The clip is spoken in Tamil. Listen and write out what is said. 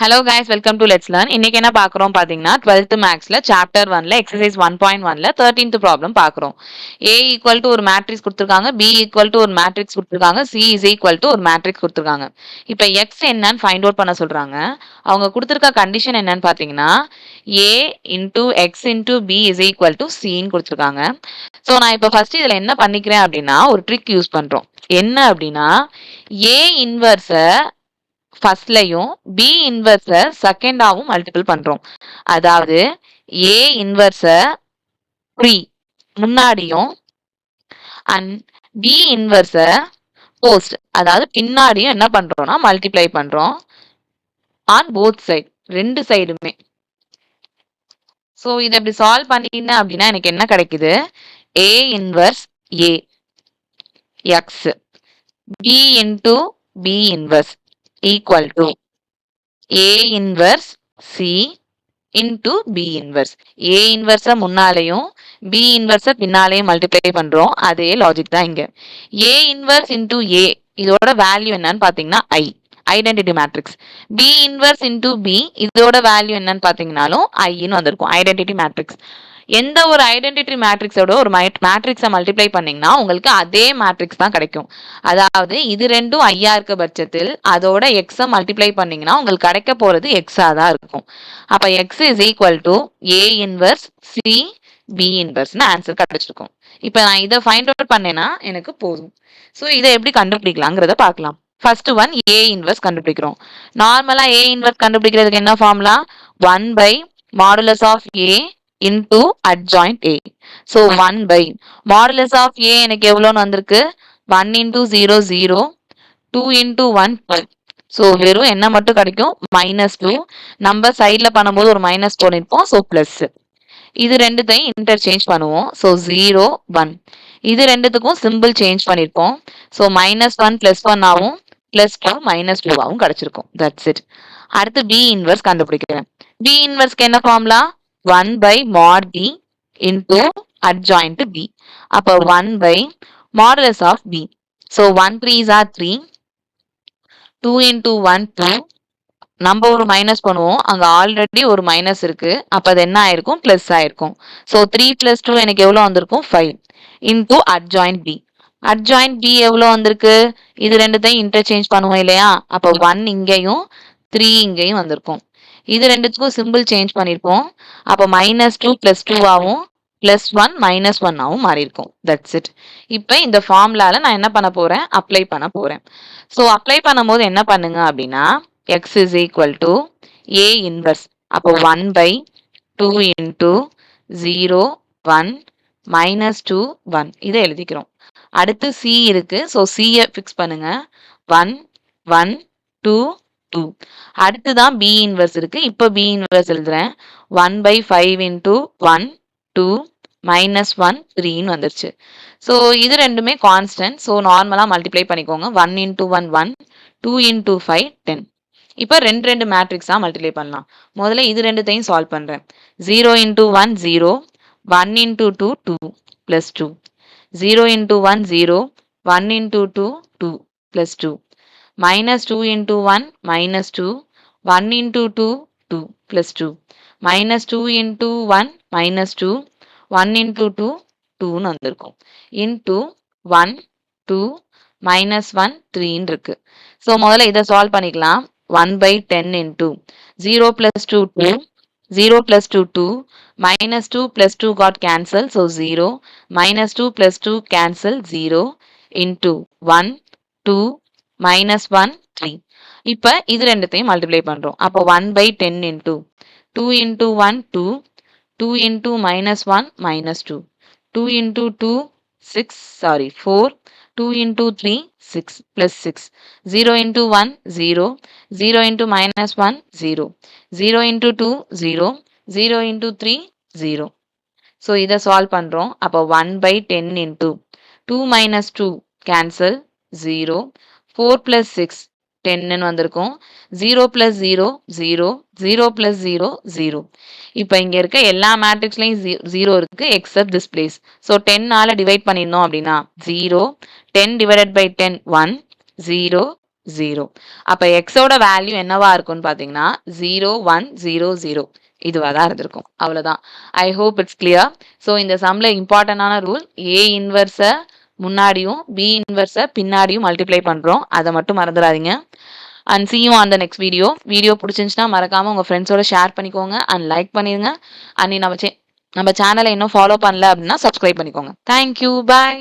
Hello guys, welcome to let's learn. இன்னைக்கு என்ன பார்க்குறோம் பார்த்தீங்கன்னா 12th மேக்ஸ்ல சாப்டர் 1ல எக்ஸசைஸ் 1.1ல 13th ப்ராப்ளம் பார்க்குறோம். A ஈக்குவல் டு ஒரு மேட்ரிக்ஸ் கொடுத்துருக்காங்க, B ஈக்குவல் டு ஒரு மேட்ரிக்ஸ் கொடுத்துருக்காங்க, C இஸ் ஈக்குவல் டு ஒரு மேட்ரிக்ஸ் கொடுத்துருக்காங்க. இப்போ X என்னன்னு ஃபைண்ட் அவுட் பண்ண சொல்றாங்க. அவங்க கொடுத்துருக்க கண்டிஷன் என்னன்னு பார்த்தீங்கன்னா A into x into b is equal to சின்னு கொடுத்துருக்காங்க. ஸோ நான் இப்போ ஃபர்ஸ்ட் இதில் என்ன பண்ணிக்கிறேன் அப்படின்னா ஒரு ட்ரிக் யூஸ் பண்ணுறோம். என்ன அப்படின்னா A இன்வர்ஸை ஃபர்ஸ்ட்லையும் பி இன்வர்ஸை செகண்டாவும் மல்டிபிள் பண்றோம். அதாவது ஏ இன்வர்ஸை ப்ரீ முன்னாடியும் அண்ட் பி இன்வர்ஸை போஸ்ட் அதாவது பின்னாடியும் என்ன பண்றோம்னா மல்டிப்ளை பண்றோம் ஆன் போத் சைட், ரெண்டு சைடுமே. ஸோ இதை இப்படி சால்வ் பண்ணிட்டேன் அப்படின்னா எனக்கு என்ன கிடைக்குது? A inverse A X B into B inverse equal to A inverse C into B inverse. A inverse முன்னாலையும் B inverse பின்னாலையும் மல்டிப்ளை பண்றோம். அதே லாஜிக் தான் இங்க. A inverse into A இதோட வேல்யூ என்னன்னு பாத்தீங்கன்னா I identity matrix. B inverse into B இதோட வேல்யூ என்னன்னு பாத்தீங்கன்னாலும் ஐன்னு வந்திருக்கும், ஐடென்டிட்டி மேட்ரிக்ஸ். எந்த ஒரு ஐடென்டிட்டி மேட்ரிக்ஸோட ஒரு மேட்ரிக்ஸை மல்டிப்ளை பண்ணீங்கன்னா உங்களுக்கு அதே மேட்ரிக்ஸ் தான் கிடைக்கும். அதாவது இது ரெண்டும் ஐயா இருக்க பட்சத்தில் அதோட எக்ஸை மல்டிப்ளை பண்ணீங்கன்னா உங்களுக்கு கிடைக்க போறது எக்ஸா தான் இருக்கும். அப்ப x is equal to a inverse c b இன்வர்ஸ்னு ஆன்சர் கிடைச்சிருக்கும். இப்போ நான் இதை ஃபைண்ட் அவுட் பண்ணேன்னா எனக்கு போதும். ஸோ இதை எப்படி கண்டுபிடிக்கலாங்கிறத பார்க்கலாம். ஃபர்ஸ்ட் ஒன் ஏ இன்வர்ஸ் கண்டுபிடிக்கிறோம். நார்மலா ஏ இன்வர்ஸ் கண்டுபிடிக்கிறதுக்கு என்ன formula? 1 by modulus of A into adjoint A. So 1 by modulus of A எனக்கு எவ்வளோன்னு வந்திருக்கு? 1 into 0 0 2 into 1 2. ஸோ வெறும் என்ன மட்டும் கிடைக்கும்? -2. நம்ம சைட்ல பண்ணும்போது ஒரு மைனஸ் போனிருப்போம். So plus. இது ரெண்டுத்தையும் இன்டர்சேஞ்ச் பண்ணுவோம். ஸோ 0 1. இது ரெண்டுத்துக்கும் சிம்பிள் சேஞ்ச் பண்ணிருப்போம். ஸோ -1 +1 ஆகும், +2 -2 ஆகும் கிடைச்சிருக்கும். That's it. அடுத்து பி இன்வர்ஸ் கண்டுபிடிக்கிறேன். பி இன்வர்ஸ்க்கு என்ன formula? 1 by mod B into adjoint B. அப்போ 1 by modulus of B. So 1 3s are 3. 2 into 1 2. நம்ம ஒரு மைனஸ் பண்ணுவோம், அங்க ஆல்ரெடி ஒரு மைனஸ் இருக்கு. அப்ப அது என்ன ஆயிருக்கும்? பிளஸ் ஆயிருக்கும். ஸோ 3 + 2 எனக்கு எவ்வளோ வந்திருக்கும்? 5 into adjoint B. Adjoint B எவ்வளோ வந்திருக்கு? இது ரெண்டுத்தையும் இன்டர்சேஞ்ச் பண்ணுவோம் இல்லையா? அப்போ 1 இங்கேயும் 3 இங்கேயும் வந்திருக்கும். இது ரெண்டுத்துக்கும் சிம்பிள் சேஞ்ச் பண்ணிருப்போம். அப்போ -2 +2 ஆகும், +1 -1 ஆகும் மாறி இருக்கும். That's it. இப்போ இந்த ஃபார்முலால நான் என்ன பண்ண போறேன்? அப்ளை பண்ண போறேன். ஸோ அப்ளை பண்ணும்போது என்ன பண்ணுங்க அப்படின்னா x is equal to A inverse. அப்போ 1 by 2 into 0 1 -2 1 இதை எழுதிக்கிறோம். அடுத்து C இருக்கு. ஸோ C ஃபிக்ஸ் பண்ணுங்க. 1 1 2 2. அடுத்துதான் B இன்வர்ஸ் இருக்கு. இப்போ B இன்வர்ஸ் எழுதுறேன். 1 by 5 into 1 2 -1 3ன்னு வந்துருச்சு. ஸோ இது ரெண்டுமே கான்ஸ்டன்ட். ஸோ நார்மலாக மல்டிப்ளை பண்ணிக்கோங்க. 1 into 1 1 2 into 5 10. இப்போ ரெண்டு மேட்ரிக்ஸாக மல்டிப்ளை பண்ணலாம். முதல்ல இது ரெண்டுத்தையும் சால்வ் பண்ணுறேன். 0 into 1 0 1 into 2 2 plus 2. 0 into 1 0 1 into 2 2 plus 2. -2 into 1 -2 1 into 2 2 plus 2. -2 into 1 -2 1 into 2 2ன்னு வந்திருக்கும். into 1 2 -1 3ன்னு இருக்கு. ஸோ முதல்ல இதை சால்வ் பண்ணிக்கலாம். 1 by 10 into 0 plus 2 2 0 plus 2 2 -2 plus 2 got cancelled, so 0 -2 plus 2 cancel 0 into 1 2 -1 3. இப்போ இது ரெண்டுத்தையும் மல்டிப்ளை பண்றோம். அப்போ 1 by 10 into 2 into 1 2 2 into -1 -2 2 into 2 6 sorry 4 2 into 3 6 plus 6 0 into 1 0 0 into -1 0 0 into 2 0 0 into 3 0. So இதை சால்வ் பண்ணுறோம். அப்போ 1 by 10 into 2 minus 2 cancel 0 4 plus 6 10ன்னு வந்திருக்கும். 0 plus 0 0 0 plus 0 0. இப்போ இங்கே இருக்க எல்லா மேட்ரிக்ஸ்லையும் 0 இருக்கு எக்ஸப்ட் திஸ் பிளேஸ். ஸோ 10ஆல டிவைட் பண்ணியிருந்தோம் அப்படின்னா 0 10 divided by 10 1 0 0. அப்ப எக்ஸோட வேல்யூ என்னவா இருக்கும்னு பாத்தீங்கன்னா 0 1 0 0 இதுவா தான் இருந்திருக்கும். அவ்வளவுதான். I hope it's clear. So இந்த சம்ல இம்பார்ட்டன்டான ரூல் ஏ இன்வெர்ஸை முன்னாடியும் பி இன்வெர்ஸை பின்னாடியும் மல்டிப்ளை பண்றோம். அதை மட்டும் மறந்துடாதீங்க. And see you on the next video. Video பிடிச்சிருந்துச்சுன்னா மறக்காம உங்க ஃப்ரெண்ட்ஸோட ஷேர் பண்ணிக்கோங்க அண்ட் லைக் பண்ணிருங்க. அண்ட் நம்ம சேனலை இன்னும் ஃபாலோ பண்ணல அப்படின்னா சப்ஸ்கிரைப் பண்ணிக்கோங்க. தேங்க்யூ. பாய்.